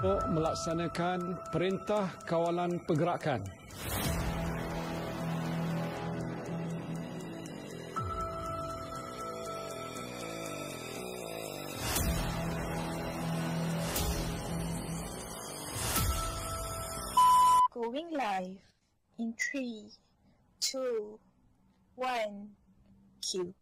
untuk melaksanakan perintah kawalan pergerakan. Going live in 3, 2, 1, cue.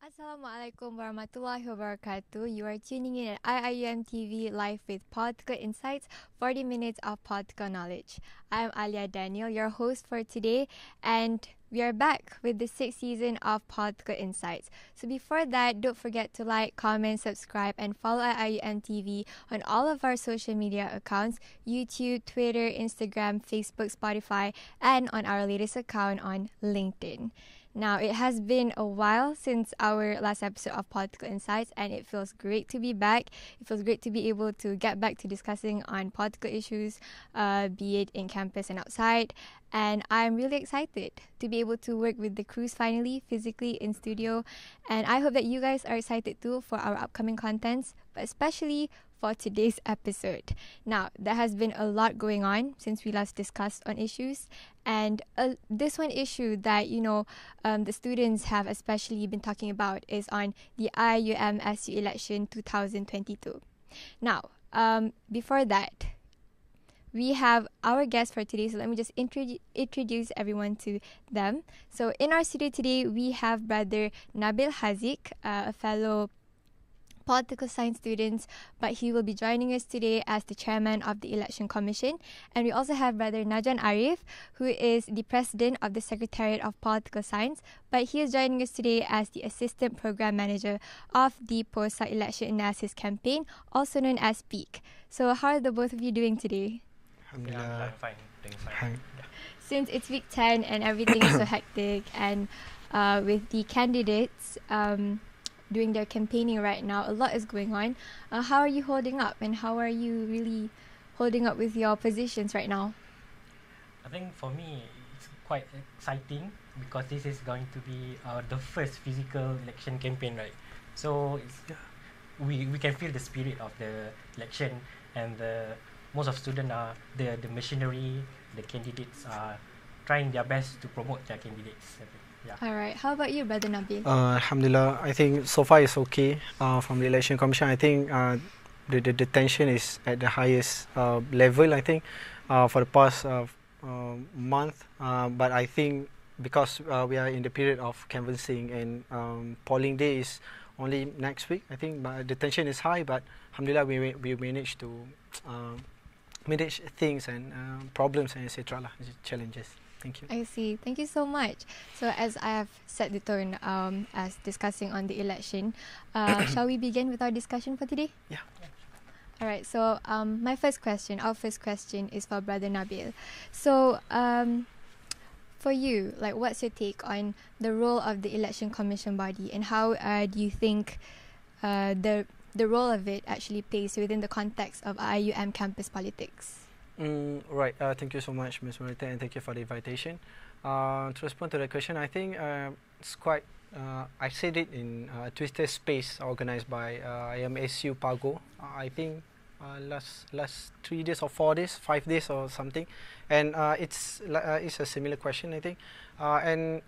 Assalamualaikum warahmatullahi wabarakatuh. You are tuning in at IIUM TV live with Political Insights, 40 minutes of political knowledge. I'm Alia Daniel, your host for today, and we are back with the 6th season of Political Insights. So before that, don't forget to like, comment, subscribe, and follow IIUM TV on all of our social media accounts, YouTube, Twitter, Instagram, Facebook, Spotify, and on our latest account on LinkedIn. Now, it has been a while since our last episode of Political Insights, and it feels great to be back. It feels great to be able to get back to discussing on political issues, be it in campus and outside. And I'm really excited to be able to work with the crews finally, physically in studio. And I hope that you guys are excited too for our upcoming contents, but especially for today's episode. Now, there has been a lot going on since we last discussed on issues, and this one issue that the students have especially been talking about is on the IIUMSU Election 2022. Now, before that, we have our guests for today, so let me just introduce everyone to them. So in our studio today, we have Brother Nabil Haziq, a fellow political science students, but he will be joining us today as the chairman of the Election Commission. And we also have Brother Najwan Arief, who is the president of the Secretariat of Political Science, but he is joining us today as the assistant program manager of the Post-Election Analysis Campaign, also known as PEAK. So how are the both of you doing today? I'm fine. Doing fine. Since it's week 10 and everything is so hectic, and with the candidates doing their campaigning right now, a lot is going on. How are you holding up, and how are you really holding up with your positions right now? I think for me, it's quite exciting because this is going to be the first physical election campaign, right? So we can feel the spirit of the election, and most of students are the machinery, the candidates are trying their best to promote their candidates. Yeah. All right. How about you, Brother Nabil? Alhamdulillah, I think so far it's okay. From the Election Commission, I think the tension is at the highest level, I think, for the past month. But I think because we are in the period of canvassing and polling day is only next week, I think, but the tension is high. But Alhamdulillah, we managed to manage things and problems and etc. Challenges. Thank you. I see. Thank you so much. So as I have set the tone as discussing on the election, shall we begin with our discussion for today? Yeah. All right. So our first question is for Brother Nabil. So for you, like, what's your take on the role of the Election Commission body, and how do you think the role of it actually plays within the context of IIUM campus politics? Right. Thank you so much, Ms. Marita, and thank you for the invitation. To respond to the question, I think it's quite. I said it in a Twitter space organized by IIUMSU Pago. I think last 3 days or 4 days, 5 days or something, and it's a similar question, I think, and.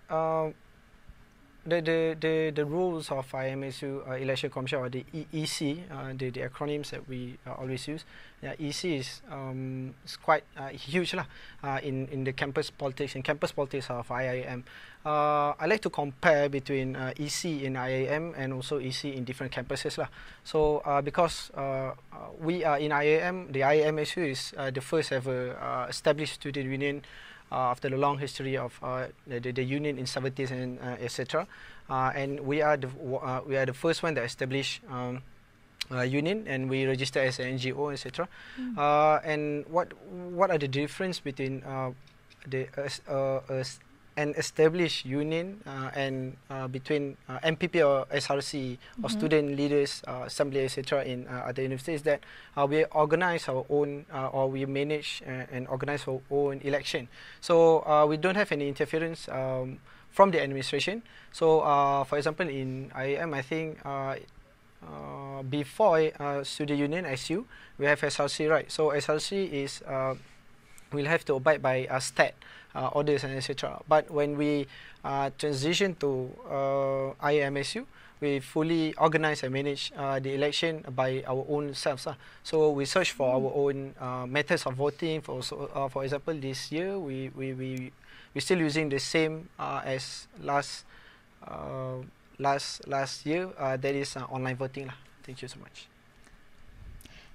The rules of IIUMSU Election Commission, or the EC, the acronyms that we always use. EC is quite huge in the campus politics of IIM. I like to compare between EC in IIM and also EC in different campuses So because we are in IIM, the IIMSU is the first ever established student union. After the long history of the union in 70s and etc., and we are the first one that established union, and we registered as an NGO, etc. And what are the difference between an established union and between MPP or SRC or student leaders, assembly, etc. in other universities, that we organize our own or we manage and organize our own election. So we don't have any interference from the administration. So for example, in IIM, I think before Student Union SU, we have SLC, right? So SLC is we'll have to abide by stat orders and etc. But when we transition to IIUMSU, we fully organize and manage the election by our own selves. So we search for our own methods of voting. For example, this year we're still using the same as last year. That is online voting lah. Thank you so much.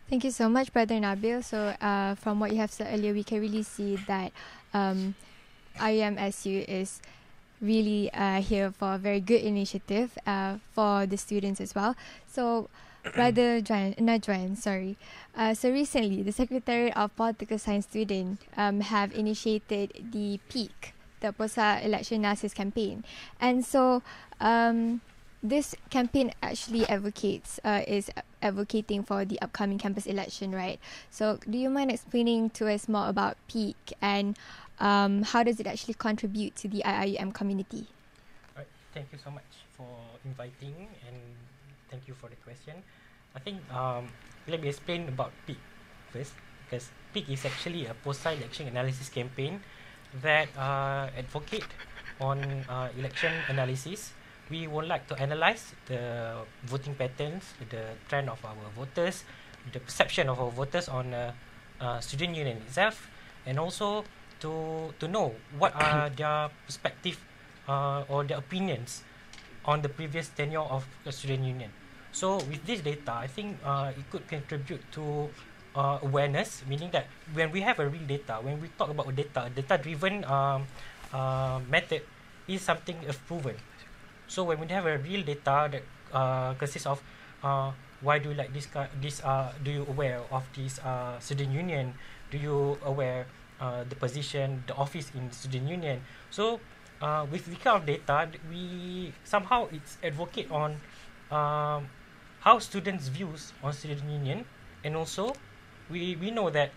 Thank you so much, Brother Nabil. So from what you have said earlier, we can really see that IIUMSU is really here for a very good initiative for the students as well. So, Brother Najwan, sorry. So recently, the Secretariat of Political Science Student have initiated the PEAK, the Posa Election Analysis Campaign. And so, this campaign actually is advocating for the upcoming campus election, right? So, do you mind explaining to us more about PEAK and how does it actually contribute to the IIUM community? Right. Thank you so much for inviting and thank you for the question. I think let me explain about PEAK first, because PEAK is actually a post-election analysis campaign that advocate on election analysis. We would like to analyze the voting patterns, the trend of our voters, the perception of our voters on student union itself, and also to know what are their perspective or their opinions on the previous tenure of the student union. So with this data, I think it could contribute to awareness, meaning that when we have a real data, when we talk about data-driven method is something proven. So when we have a real data that consists of why do you like this? Do you aware of this student union? Do you aware the position, the office in the student union? So with the kind of data, we somehow it's advocate on how students' views on student union, and also we know that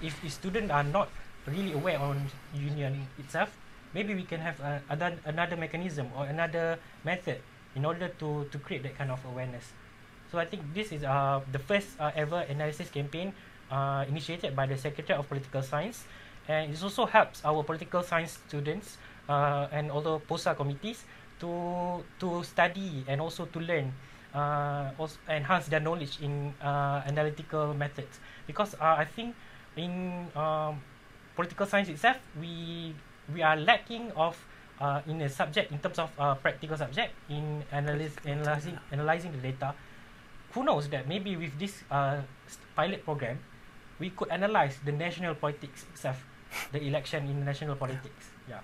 if students are not really aware on union itself, maybe we can have another mechanism or another method in order to create that kind of awareness. So I think this is the first ever analysis campaign initiated by the Secretary of Political Science, and it also helps our political science students and also POSA committees to study and also to learn, also enhance their knowledge in analytical methods. Because I think in political science itself, we are lacking of in a subject in terms of practical subject in analyzing the data. Who knows that maybe with this pilot program, we could analyze the national politics itself, the election in national politics. Yeah,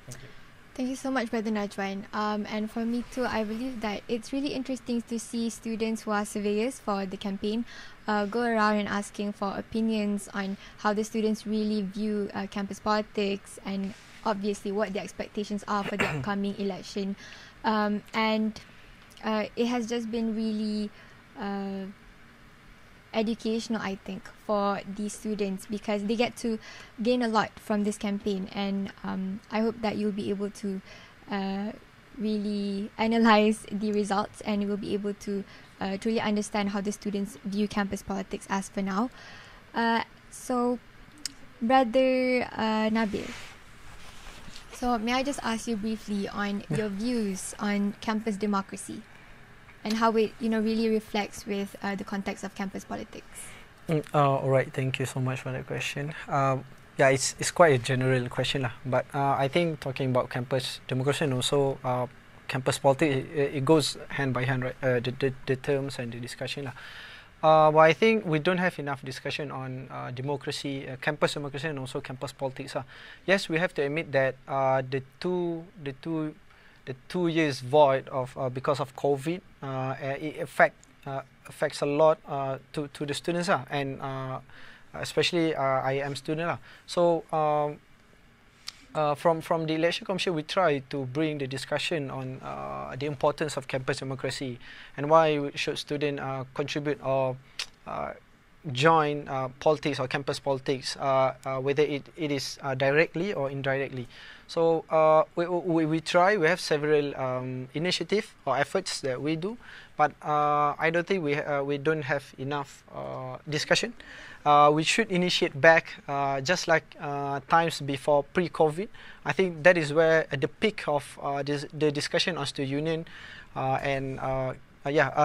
thank you. Thank you so much, Brother Najwan. And for me too, I believe that it's really interesting to see students who are surveyors for the campaign go around and asking for opinions on how the students really view campus politics and obviously what the expectations are for the upcoming election. And it has just been really educational, I think, for these students, because they get to gain a lot from this campaign, and I hope that you'll be able to really analyze the results, and you will be able to truly understand how the students view campus politics as for now. So, Brother Nabil, so may I just ask you briefly on your views on campus democracy and how it really reflects with the context of campus politics? All right, thank you so much for that question. Yeah, it's quite a general question lah. But I think talking about campus democracy and also campus politics, it goes hand by hand, right? The terms and the discussion lah. But I think we don't have enough discussion on democracy, campus democracy, and also campus politics. Yes, we have to admit that the two years void of because of COVID, it affects a lot to the students and especially IIM students. So from the election commission, we try to bring the discussion on the importance of campus democracy and why should students contribute or join politics or campus politics, whether it is directly or indirectly. So we try. We have several initiatives or efforts that we do, but I don't think we don't have enough discussion. We should initiate back, just like times before pre-COVID. I think that is where the peak of the discussion on student union and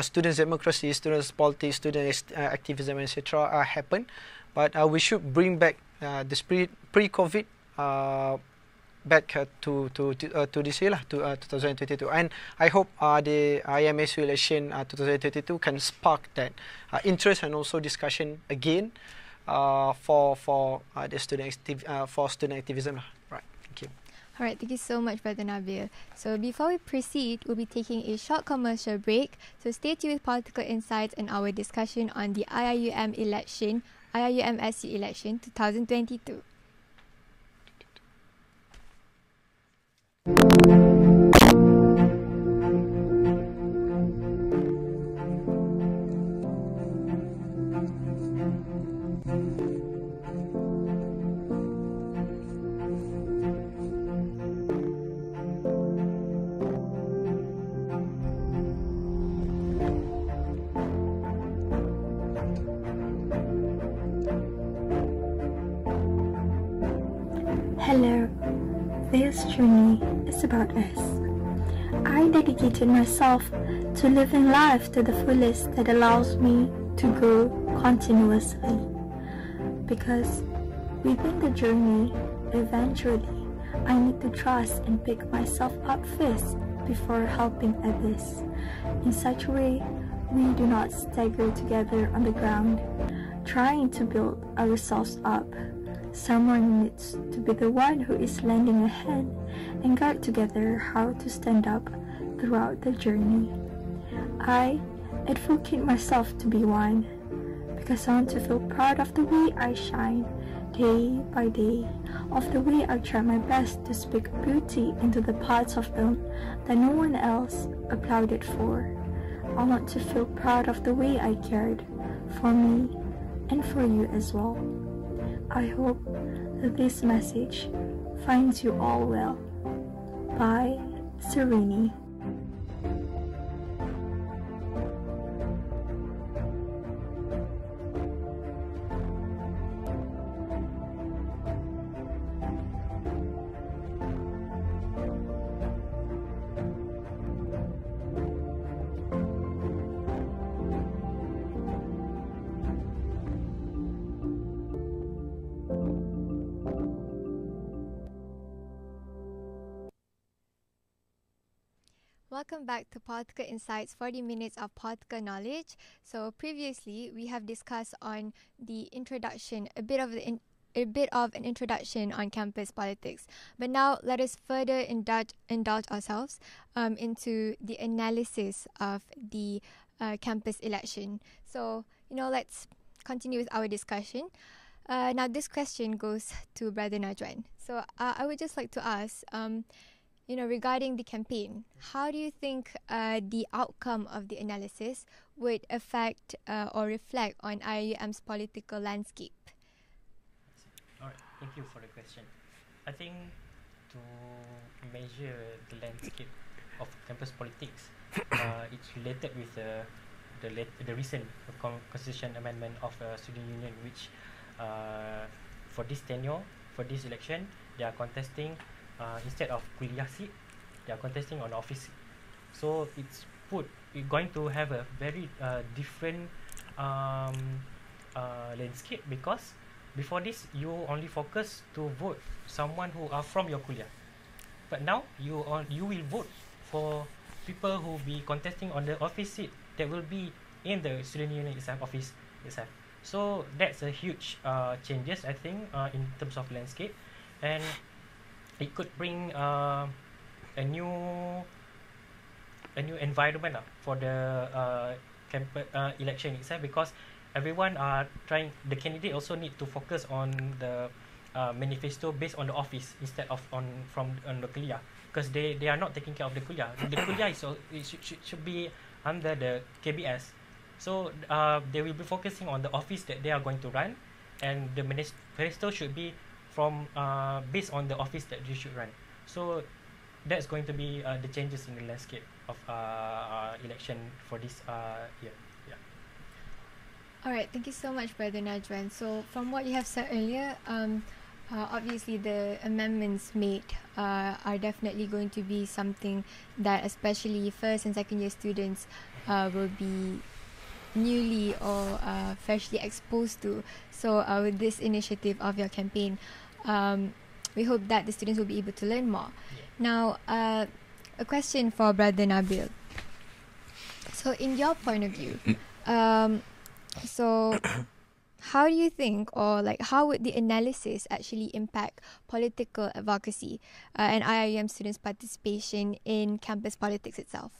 students' democracy, students' politics, student activism, etc. Happen. But we should bring back the spirit pre-COVID back to this year, to 2022. And I hope the IIUMSU election 2022 can spark that interest and also discussion again for the student activism. Right. Thank you. All right, thank you so much, Brother Nabil. So before we proceed, we'll be taking a short commercial break. So stay tuned with Political Insights and our discussion on the IIUM election, IIUMSU election 2022. Hello, this journey is about us. I dedicated myself to living life to the fullest that allows me to grow continuously. Because within the journey, eventually, I need to trust and pick myself up first before helping others. In such a way, we do not stagger together on the ground, trying to build ourselves up. Someone needs to be the one who is lending a hand and guide together how to stand up throughout the journey. I advocate myself to be one because I want to feel proud of the way I shine day by day, of the way I try my best to speak beauty into the parts of them that no one else applauded for. I want to feel proud of the way I cared for me and for you as well. I hope that this message finds you all well. By Serini. Welcome back to Political Insights, 40 minutes of political knowledge. So previously, we have discussed on the introduction, a bit of an introduction on campus politics. But now let us further indulge ourselves into the analysis of the campus election. So, let's continue with our discussion. Now, this question goes to Brother Najwan. So I would just like to ask, regarding the campaign, how do you think the outcome of the analysis would affect or reflect on IIUM's political landscape? All right, thank you for the question. I think to measure the landscape of campus politics, it's related with the recent constitution amendment of student union, which for this tenure, for this election, they are contesting. Instead of kuliah seat, they are contesting on office seat. So we're going to have a very different landscape, because before this you only focus to vote someone who are from your kuliah, but now you will vote for people who will be contesting on the office seat that will be in the student union office itself. So that's a huge changes, I think, in terms of landscape, and it could bring a new environment for the campus election itself, because everyone are trying. The candidate also need to focus on the manifesto based on the office instead of on the kuliah, because they are not taking care of the kuliah. The kuliah should be under the KBS, So they will be focusing on the office that they are going to run, and the manifesto should be from based on the office that they should run. So that's going to be the changes in the landscape of election for this year. Yeah. All right, thank you so much, Brother Najwan. So from what you have said earlier, obviously the amendments made are definitely going to be something that especially first and second year students will be newly or freshly exposed to. So with this initiative of your campaign, we hope that the students will be able to learn more. Now, a question for Brother Nabil. So in your point of view, so how do you think, or like how would the analysis actually impact political advocacy and IIUM students' participation in campus politics itself?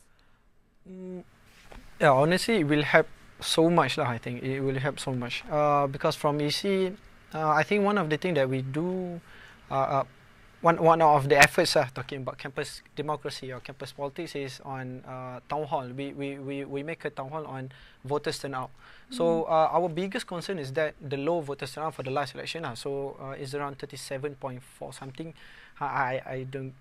Yeah, honestly, it will help so much lah. I think it will help so much because from EC, I think one of the things that we do, one of the efforts talking about campus democracy or campus politics is on town hall. We make a town hall on voters turnout. So our biggest concern is that the low voters turnout for the last election. So it's around 37.4 something. I don't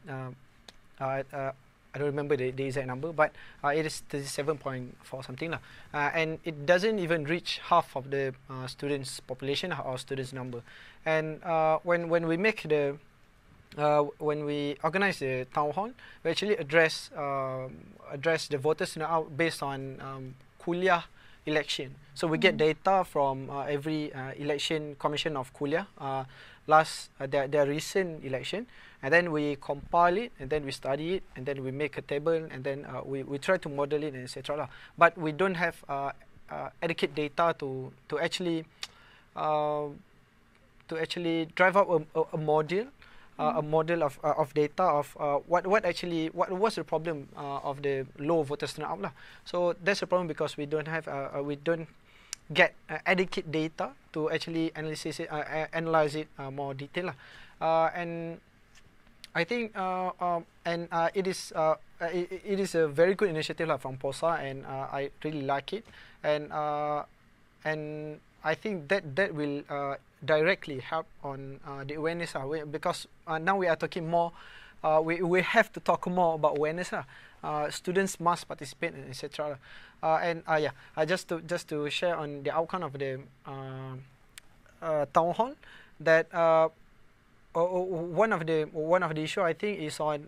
remember the exact number, but it is 37.4 something and it doesn't even reach half of the students' population or students' number. And when we make the when we organize the town hall, we actually address the voters turnout based on kuliah election. So we get data from every election commission of kuliah, their recent election, and then we compile it, and then we study it, and then we make a table, and then we try to model it, etc. But we don't have adequate data to actually drive up a model. A model of data of what was the problem of the low voters turnout lah. So that's a problem because we don't have we don't get adequate data to actually analyze it more detail lah. And I think it is a very good initiative lah from POSA, and I really like it, and I think that will directly help on the awareness because now we are talking more. We have to talk more about awareness. Students must participate, etc. Just to share on the outcome of the town hall, that one of the issue I think is on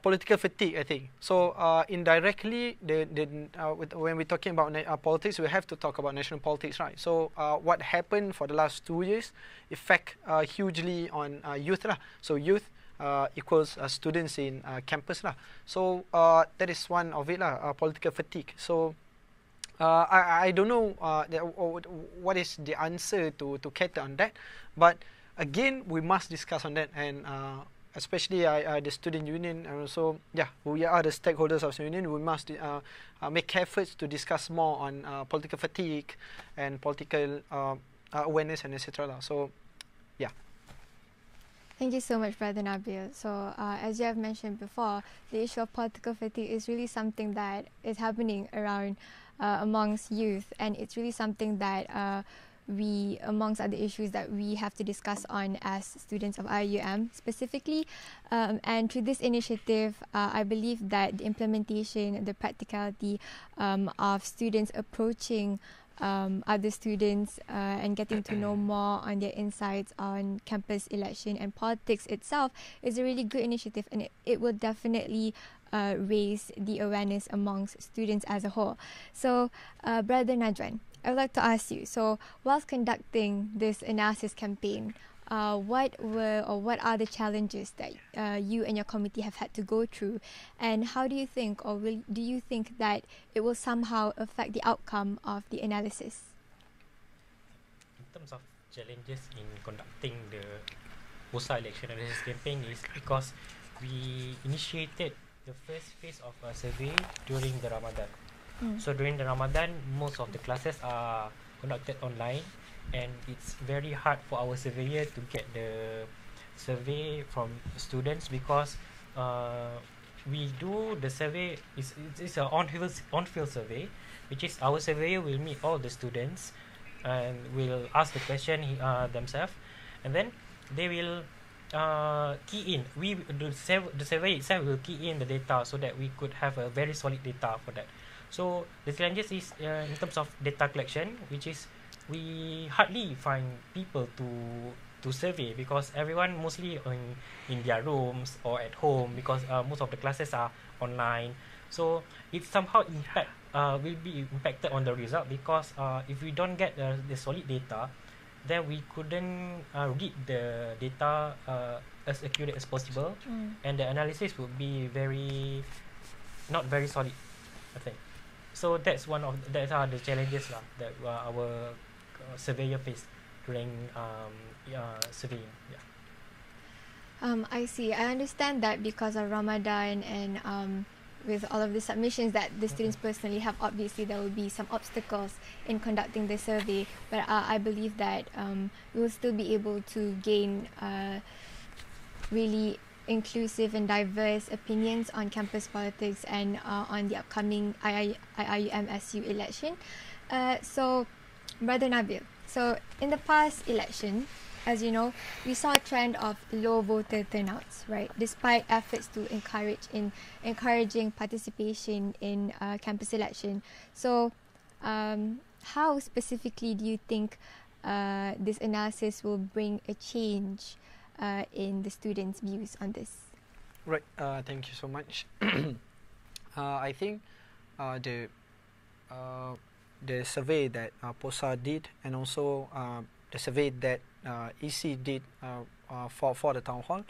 political fatigue, I think. So indirectly, when we're talking about politics, we have to talk about national politics, right? So what happened for the last 2 years affect hugely on youth lah. So youth equals students in campus lah. So that is one of it lah, political fatigue. So I don't know what is the answer to cater on that, but again we must discuss on that, and especially the student union, and also we are the stakeholders of the union. We must make efforts to discuss more on political fatigue and political awareness and etc. So Thank you so much, Brother Nabil. So as you have mentioned before, the issue of political fatigue is really something that is happening around amongst youth, and it's really something that we, amongst other issues that we have to discuss on as students of IIUM specifically. And through this initiative, I believe that the implementation, the practicality of students approaching other students and getting to know more on their insights on campus election and politics itself is a really good initiative, and it will definitely raise the awareness amongst students as a whole. So, Brother Najwan, I would like to ask you, so whilst conducting this analysis campaign, what are the challenges that you and your committee have had to go through, and how do you think, or do you think that it will somehow affect the outcome of the analysis? In terms of challenges in conducting the POSA election analysis campaign is because we initiated the first phase of a survey during the Ramadan. So during the Ramadan, most of the classes are conducted online, and it's very hard for our surveyor to get the survey from students because we do the survey. It's an on-field survey, which is our surveyor will meet all the students and will ask the question themselves, and then they will key in. The survey itself will key in the data so that we could have a very solid data for that. So the challenges is in terms of data collection, which is we hardly find people to survey because everyone mostly in their rooms or at home because most of the classes are online. So it somehow will be impacted on the result because if we don't get the solid data, then we couldn't read the data as accurate as possible, and the analysis would be not very solid, I think. So that are the challenges that our surveyor faced during surveying. I see. I understand that because of Ramadan and with all of the submissions that the students personally have, obviously there will be some obstacles in conducting the survey. But I believe that we will still be able to gain really inclusive and diverse opinions on campus politics and on the upcoming IIUMSU election. So, Brother Nabil, so in the past election, as you know, we saw a trend of low voter turnouts, right? Despite efforts to encouraging participation in campus election. So, how specifically do you think this analysis will bring a change in the students' views on this? Right. Thank you so much. I think the survey that POSA did, and also the survey that EC did for the town hall,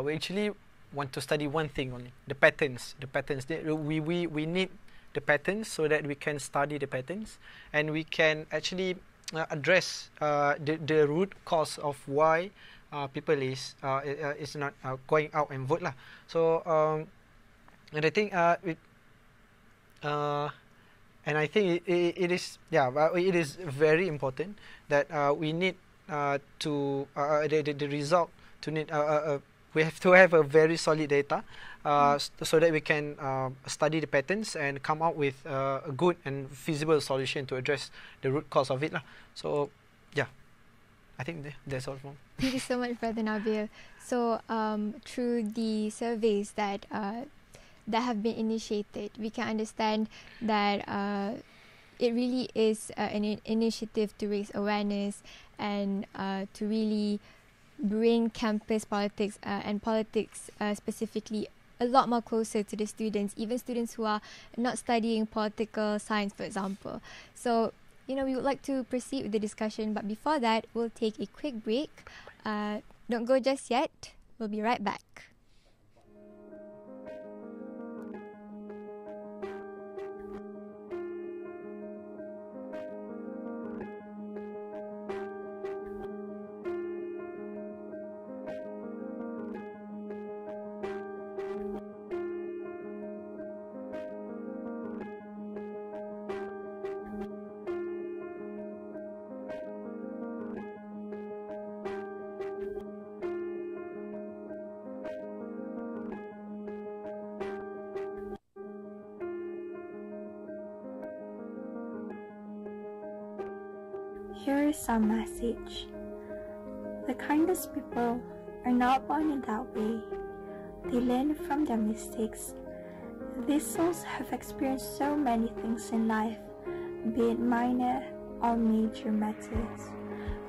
we actually want to study one thing only: the patterns. We need the patterns so that we can study the patterns and we can actually address the root cause of why people is not going out and vote lah. So and I think and I think it is very important that we need to the result to need we have to have a very solid data so that we can study the patterns and come out with a good and feasible solution to address the root cause of it lah. So yeah, I think that's all from. Thank you so much, Brother Nabil. So through the surveys that have been initiated, we can understand that it really is an initiative to raise awareness and to really bring campus politics and politics specifically a lot more closer to the students, even students who are not studying political science, for example. So, we would like to proceed with the discussion, but before that, we'll take a quick break. Don't go just yet. We'll be right back. Here is some message. The kindest people are not born in that way. They learn from their mistakes. These souls have experienced so many things in life, be it minor or major matters,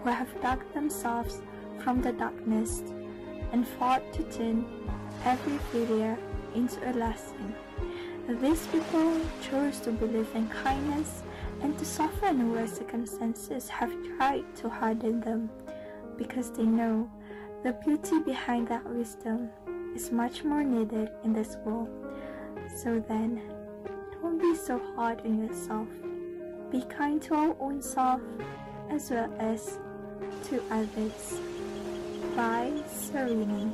who have dug themselves from the darkness and fought to turn every failure into a lesson. These people chose to believe in kindness and to soften where circumstances have tried to harden them, because they know the beauty behind that wisdom is much more needed in this world. So then, don't be so hard on yourself. Be kind to our own self as well as to others. By Serene.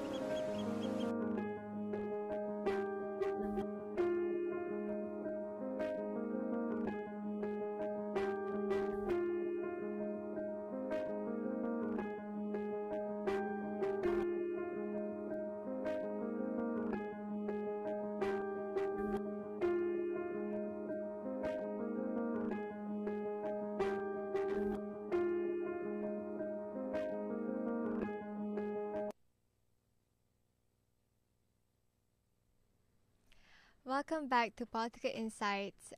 welcome back to Political Insights,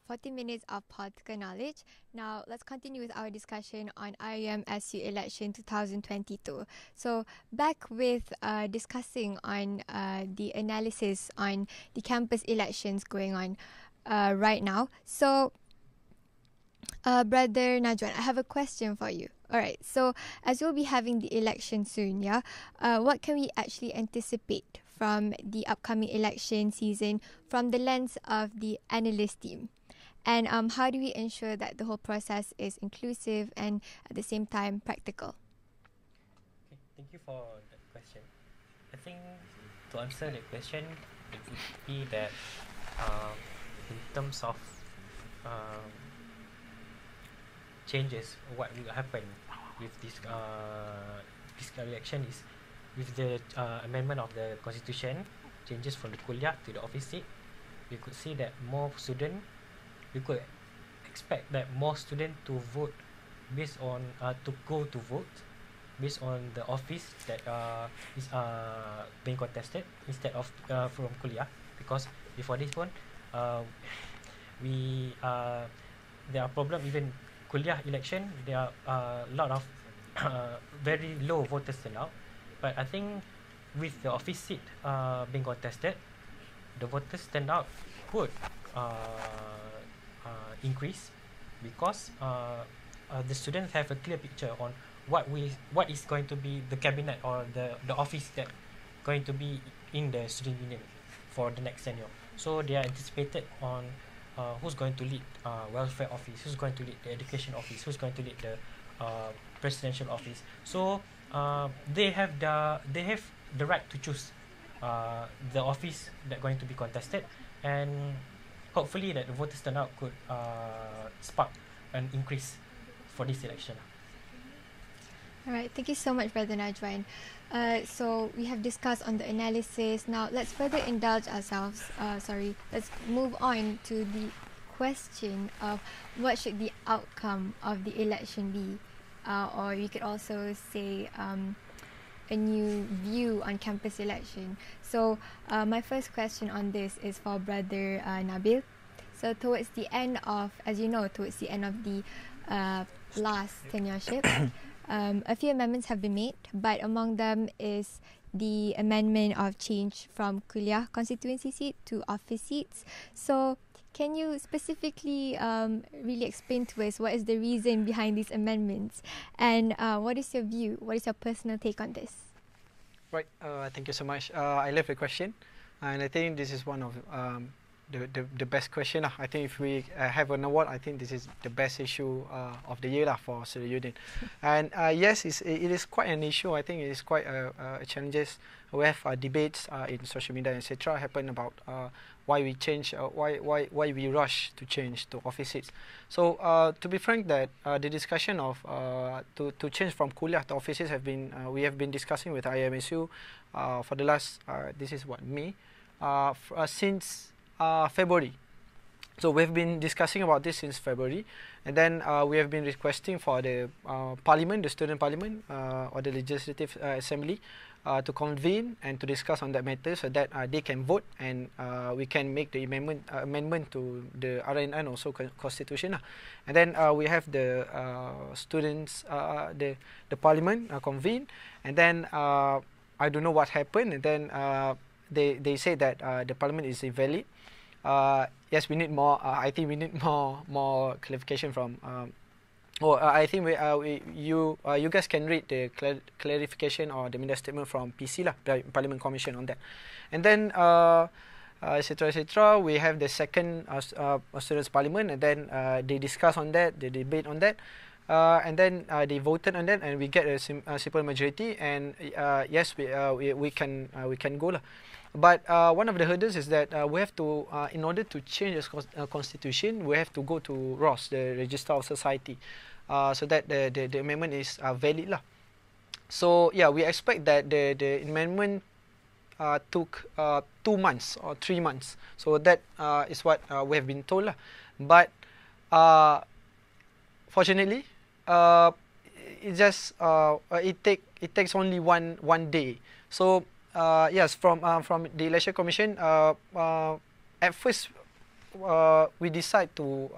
40 minutes of political knowledge. Now, let's continue with our discussion on IIUMSU Election 2022. So, back with discussing on the analysis on the campus elections going on right now. So, Brother Najwan, I have a question for you. Alright, so as we'll be having the election soon, what can we actually anticipate from the upcoming election season from the lens of the analyst team? And how do we ensure that the whole process is inclusive and at the same time practical? Okay, thank you for that question. I think to answer the question, it would be that in terms of changes, what will happen with this election is with the amendment of the constitution, changes from the kuliah to the office seat. We could see that we could expect that more students to vote based on to go to vote based on the office that is being contested instead of from kuliah, because before this one there are problem even kuliah election. There are a lot of very low voters turnout, but I think with the office seat being contested, the voters turnout could increase, because the students have a clear picture on what is going to be the cabinet or the office that going to be in the student union for the next tenure. So they are anticipated on who's going to lead welfare office, who's going to lead the education office, who's going to lead the presidential office. So they have the right to choose the office that going to be contested, and hopefully that the voters turnout could spark an increase for this election. Alright, thank you so much, Brother Najwan. So we have discussed on the analysis. Now let's further indulge ourselves. Let's move on to the question of what should the outcome of the election be, or you could also say a new view on campus election. So my first question on this is for Brother Nabil. So towards the end of the last tenureship, a few amendments have been made, but among them is the amendment of change from kuliah constituency seat to office seats. So can you specifically really explain to us what is the reason behind these amendments, and what is your view, what is your personal take on this? Right, thank you so much. I love the question, and I think this is one of the best question. I think if we have an award, I think this is the best issue of the year for Student Union. And yes, it is quite an issue. I think it is quite a challenges. We have debates in social media, etc. happen about why we change, why we rush to change to office seats. So to be frank, that the discussion of to change from kuliah to office seats we have been discussing with IIUMSU for the last this is what May since February. So we've been discussing about this since February, and then we have been requesting for the parliament, the student parliament or the legislative assembly to convene and to discuss on that matter, so that they can vote and we can make the amendment to the RNN and also constitution. And then we have the students, the parliament convene, and then I don't know what happened, and then they say that the parliament is invalid. Yes, we need more. I think we need more clarification from. I think you guys can read the clarification or the media statement from PC Parliament Commission on that, and then etc. We have the second students' parliament, and then they discuss on that, they debate on that. And then they voted on that, and we get a simple majority, and yes, we can go . But one of the hurdles is that we have to, in order to change the constitution, we have to go to ROS, the Register of Society, so that the amendment is valid . So yeah, we expect that the amendment took 2 months or 3 months. So that is what we have been told . But fortunately, it takes only one day. So yes, from the election commission, at first we decide to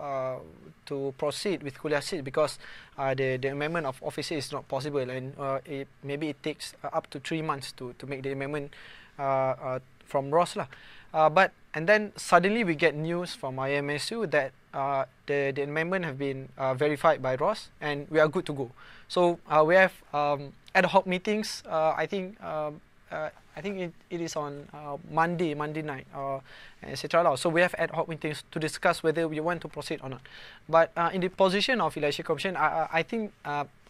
proceed with kuliah seat because the amendment of officer is not possible, and maybe it takes up to 3 months to make the amendment from ROS lah. And then suddenly we get news from IIUMSU that the amendment have been verified by ROS and we are good to go. So we have ad hoc meetings. I think it is on Monday night, etc. So we have ad hoc meetings to discuss whether we want to proceed or not. But in the position of Election Commission, I think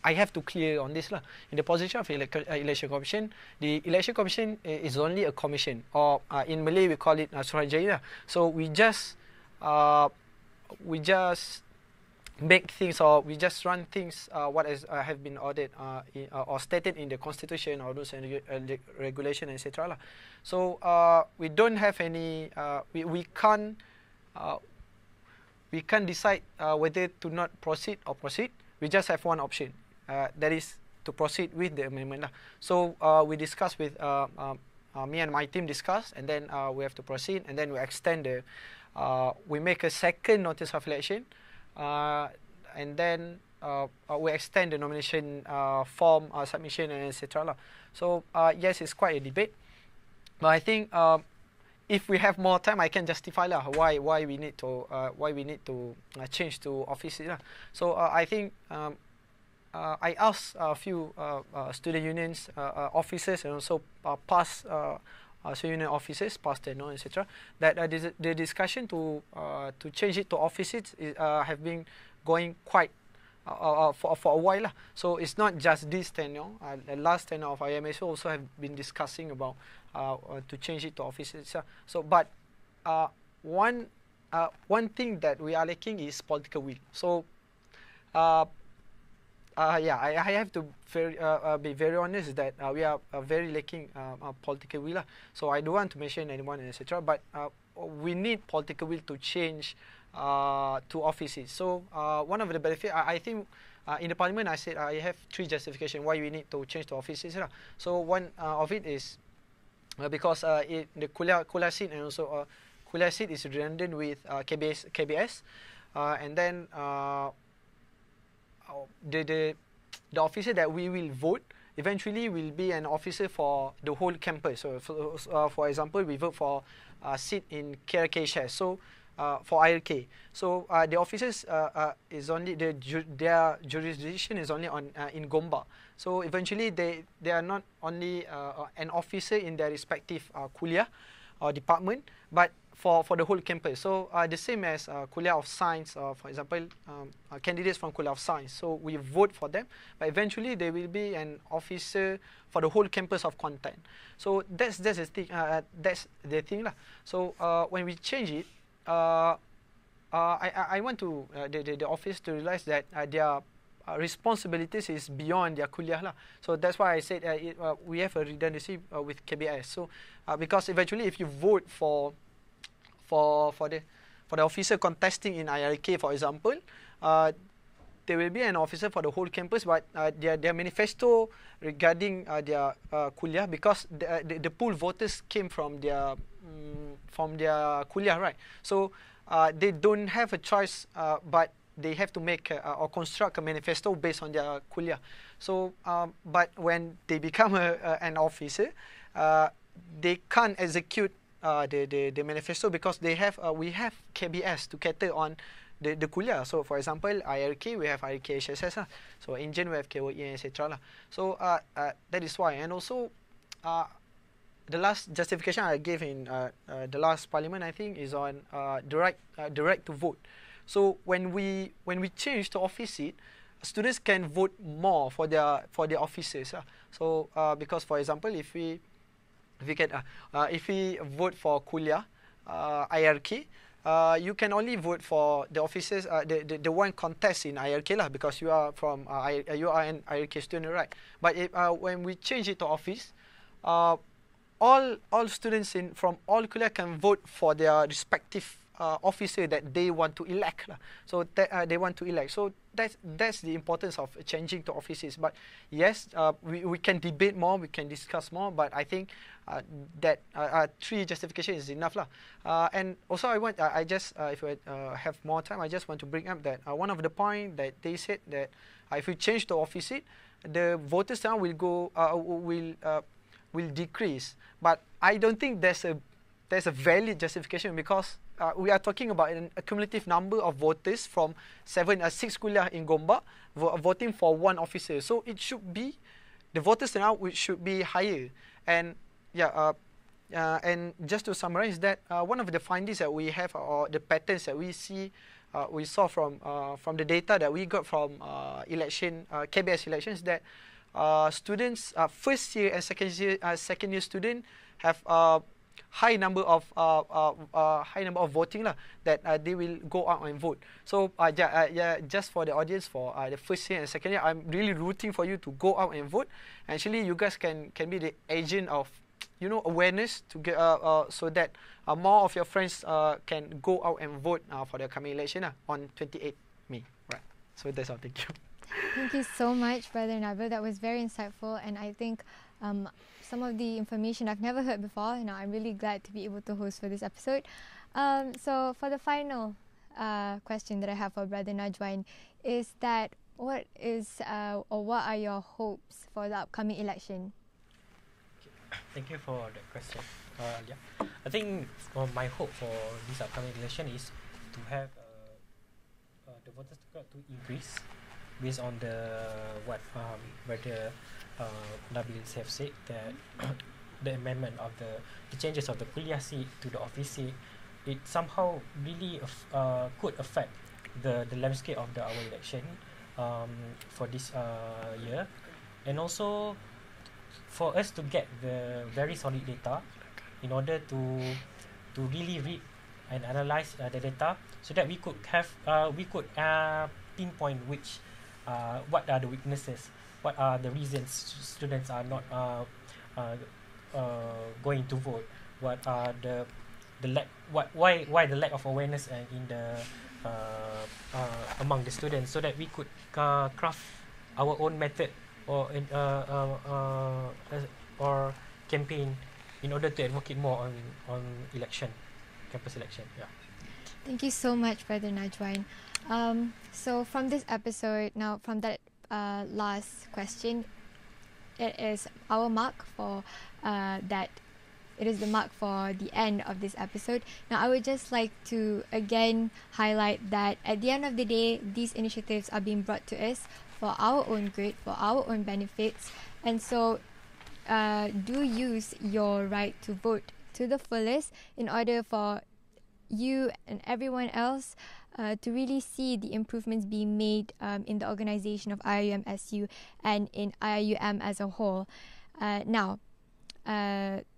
I have to clear on this lah. In the position of Election Commission, the Election Commission is only a commission, or in Malay we call it Suruhanjaya. So we just make things, or we just run things what have been ordered or stated in the constitution or rules and regulation, etc. So we don't have any. We can't decide whether to not proceed or proceed. We just have one option. That is to proceed with the amendment. So we discuss with me and my team discuss, and then we have to proceed, and then we extend the. We make a second notice of election, and then we extend the nomination form submission and etc. So yes, it's quite a debate, but I think if we have more time, I can justify why we need to change to office. So I think. I asked a few student unions officers and also past student union officers, past tenure, etc. That the discussion to change it to offices have been going quite for a while. So it's not just this tenure. The last tenure of IIUMSU also have been discussing about to change it to offices. So, but one thing that we are lacking is political will. So. Yeah, I have to be very honest that we are very lacking political will. So I don't want to mention anyone, etc. But we need political will to change to offices. So one of the benefits, I think, in the parliament, I said I have 3 justifications why we need to change to offices. So one of it is because the kuliah seat and also kuliah seat is redundant with KBS, and then. The officer that we will vote eventually will be an officer for the whole campus. So for example, we vote for a seat in KRK, so for IRK. So the officers is only their jurisdiction is only on in Gombak. So eventually they are not only an officer in their respective kuliah or department, but for the whole campus. So the same as kuliah of science, for example, candidates from kuliah of science. So we vote for them, but eventually they will be an officer for the whole campus of content. So that's the thing. That's the thing lah. So when we change it, I want to the office to realize that their responsibilities is beyond their kuliah lah. So that's why I said we have a redundancy with KBS. So because eventually, if you vote for the officer contesting in IRK, for example, there will be an officer for the whole campus, but their manifesto regarding their kuliah, because the pool voters came from their kuliah, right? So they don't have a choice, but they have to make or construct a manifesto based on their kuliah. So, but when they become an officer, they can't execute the manifesto because we have KBS to cater on the kuliah. So for example, IRK, we have IRK HSS, so Engine we have KOE, etc. So that is why. And also the last justification I gave in the last parliament, I think, is on direct to vote. So when we change to office seat, students can vote more for their officers. So because, for example, if we vote for kuliah IRK, you can only vote for the officers, the one contest in IRK lah, because you are from you are an IRK student, right? But when we change it to office, all students from all kuliah can vote for their respective officer that they want to elect. So they want to elect. So that's the importance of changing to offices. But yes, we can debate more, we can discuss more. But I think that 3 justification is enough. And also I just if I have more time, I just want to bring up that one of the point that they said that if we change to office seat, the voters turnout will decrease. But I don't think there's a valid justification, because we are talking about an accumulative number of voters from 6 kuliah in Gombak voting for one officer. So it should be, the voters turnout should be higher. And and just to summarize that, one of the findings that we have, or the patterns that we saw from the data that we got from KBS elections, that students, first year and second year student have high number of voting that they will go out and vote. So just for the audience, for the first year and second year, I'm really rooting for you to go out and vote. Actually, you guys can be the agent of awareness to get so that more of your friends can go out and vote for the coming election on 28 May. Right. So that's all. Thank you. Thank you so much, Brother Nabil. That was very insightful, and I think some of the information I've never heard before. I'm really glad to be able to host for this episode. So for the final question that I have for Brother Najwan is that what are your hopes for the upcoming election? Thank you for that question. I think my hope for this upcoming election is to have the voters turnout to increase based on what Brother Nabil have said, that the amendment of the changes of the kuliah seat to the office seat, it somehow really could affect the landscape of our election for this year, and also for us to get the very solid data in order to really read and analyze the data, so that we could pinpoint what are the weaknesses, what are the reasons students are not going to vote, what are why the lack of awareness in the among the students, so that we could craft our own method or campaign in order to advocate more on campus election. Thank you so much, Brother Najwan. So from this episode, now from that last question, it is our mark for that. It is the mark for the end of this episode. Now, I would just like to again highlight that at the end of the day, these initiatives are being brought to us for our own good, for our own benefits. And so do use your right to vote to the fullest in order for you and everyone else to really see the improvements being made in the organization of IIUMSU and in IIUM as a whole. Now,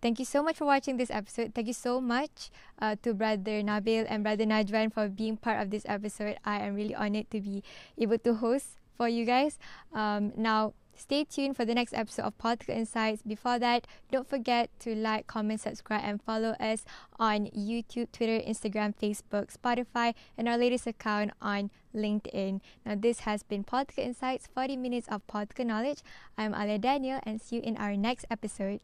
thank you so much for watching this episode. Thank you so much to Brother Nabil and Brother Najwan for being part of this episode. I am really honored to be able to host for you guys. Now, stay tuned for the next episode of Political Insights. Before that, don't forget to like, comment, subscribe, and follow us on YouTube, Twitter, Instagram, Facebook, Spotify, and our latest account on LinkedIn. Now, this has been Political Insights, 40 minutes of political knowledge. I'm Alia Daniel, and see you in our next episode.